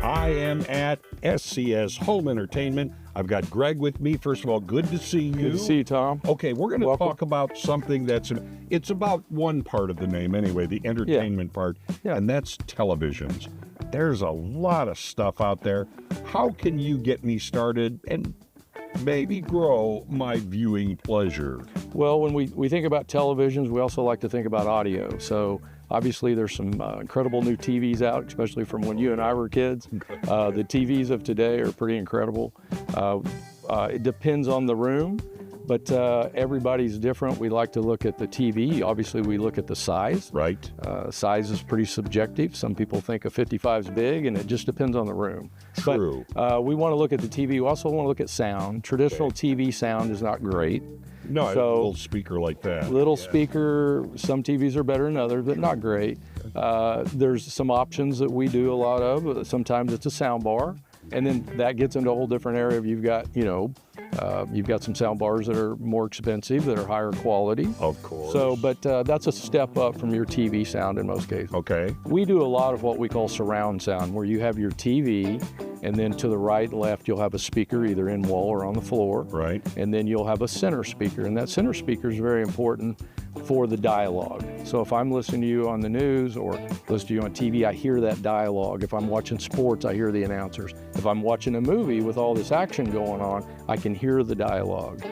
I am at SCS Home Entertainment. I've got Greg with me. First of all, good to see you. Good to see you, Tom. Okay, we're going to talk about something it's about one part of the name anyway, the entertainment part, and that's televisions. There's a lot of stuff out there. How can you get me started and maybe grow my viewing pleasure? Well, when we think about televisions, we also like to think about audio. So obviously there's some incredible new TVs out, especially from when you and I were kids. The TVs of today are pretty incredible. It depends on the room, but everybody's different. We like to look at the TV. Obviously, we look at the size. Right. Size is pretty subjective. Some people think a 55 is big, and it just depends on the room. True. But we want to look at the TV. We also want to look at sound. Traditional TV sound is not great. No, so, a little speaker like that. Little speaker. Some TVs are better than others, but not great. There's some options that we do a lot of. Sometimes it's a sound bar. And then that gets into a whole different area. You've got some sound bars that are more expensive, that are higher quality. Of course. So, but that's a step up from your TV sound in most cases. Okay. We do a lot of what we call surround sound, where you have your TV, and then to the right, left, you'll have a speaker either in wall or on the floor. Right. And then you'll have a center speaker, and that center speaker is very important for the dialogue. So if I'm listening to you on the news or listening to you on TV, I hear that dialogue. If I'm watching sports, I hear the announcers. If I'm watching a movie with all this action going on, I can hear the dialogue.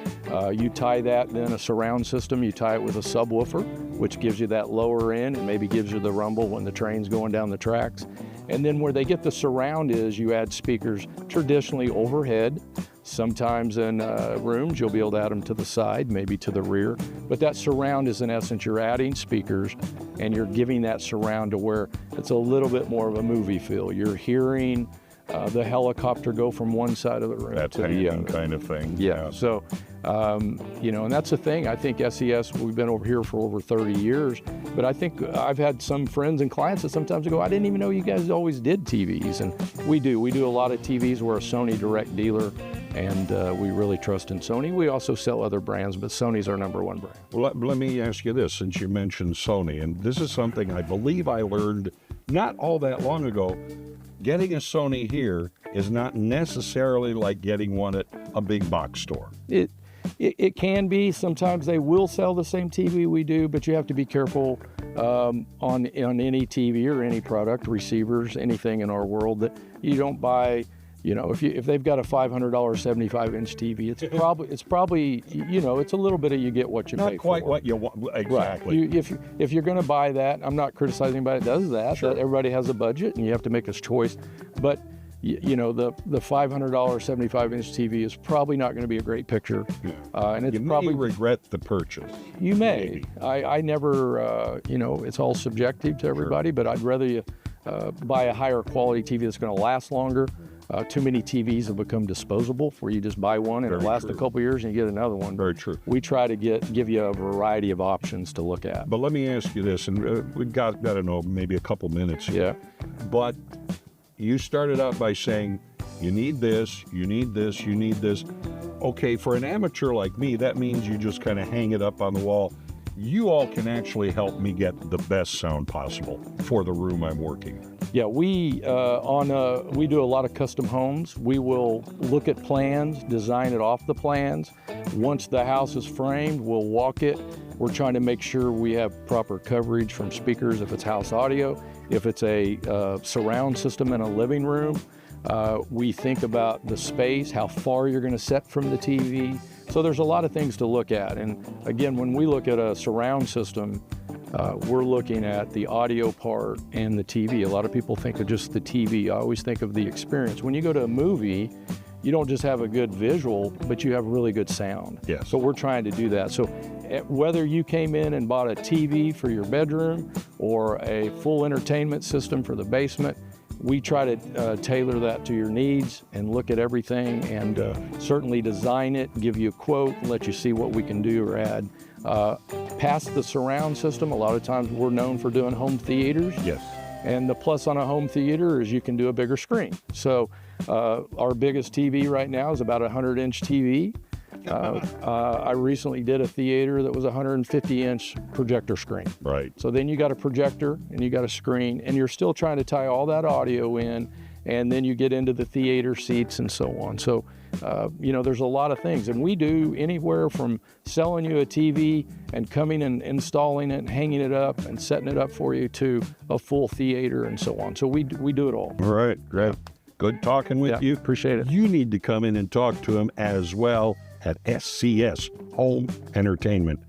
You tie that, then a surround system, you tie it with a subwoofer, which gives you that lower end and maybe gives you the rumble when the train's going down the tracks. And then where they get the surround is you add speakers traditionally overhead. Sometimes in rooms, you'll be able to add them to the side, maybe to the rear. But that surround is, in essence, you're adding speakers and you're giving that surround to where it's a little bit more of a movie feel. You're hearing the helicopter go from one side of the room to the other. Kind of thing. Yeah. So, and that's the thing. I think SCS, we've been over here for over 30 years, but I think I've had some friends and clients that sometimes go, I didn't even know you guys always did TVs. And we do. We do a lot of TVs. We're a Sony direct dealer, and we really trust in Sony. We also sell other brands, but Sony's our number one brand. Well, let me ask you this, since you mentioned Sony, and this is something I believe I learned not all that long ago. Getting a Sony here is not necessarily like getting one at a big box store. It can be. Sometimes they will sell the same TV we do, but you have to be careful on any TV or any product, receivers, anything in our world, that you don't buy. If they've got a $500 75-inch TV, it's probably it's a little bit of you get what you pay for. Not quite what you want, exactly. Right. If you're going to buy that, I'm not criticizing anybody that does that. Sure. That everybody has a budget, and you have to make a choice. But the $500 75-inch TV is probably not going to be a great picture, and it's probably regret the purchase. You may. I never. It's all subjective to everybody, but I'd rather you buy a higher quality TV that's going to last longer. Too many TVs have become disposable, where you just buy one and it lasts a couple years and you get another one. Very true. We try to give you a variety of options to look at. But let me ask you this, and we've got, I don't know, maybe a couple minutes here. Yeah. But you started out by saying, you need this, you need this, you need this. Okay, for an amateur like me, that means you just kind of hang it up on the wall. You all can actually help me get the best sound possible for the room I'm working in. Yeah, we do a lot of custom homes. We will look at plans, design it off the plans. Once the house is framed, we'll walk it. We're trying to make sure we have proper coverage from speakers if it's house audio. If it's a surround system in a living room, we think about the space, how far you're going to set from the TV. So there's a lot of things to look at. And again, when we look at a surround system, we're looking at the audio part and the TV. A lot of people think of just the TV. I always think of the experience. When you go to a movie, you don't just have a good visual, but you have really good sound. Yes. So we're trying to do that. So whether you came in and bought a TV for your bedroom or a full entertainment system for the basement, we try to tailor that to your needs and look at everything and certainly design it, give you a quote, and let you see what we can do or add. Past the surround system, a lot of times we're known for doing home theaters. Yes. And the plus on a home theater is you can do a bigger screen. So our biggest TV right now is about a 100-inch TV. I recently did a theater that was a 150-inch projector screen. Right. So then you got a projector and you got a screen, and you're still trying to tie all that audio in and then you get into the theater seats and so on. So, there's a lot of things, and we do anywhere from selling you a TV and coming and installing it and hanging it up and setting it up for you to a full theater and so on. So we do it all. All right, great. Good talking with you. Appreciate it. You need to come in and talk to him as well at SCS Home Entertainment.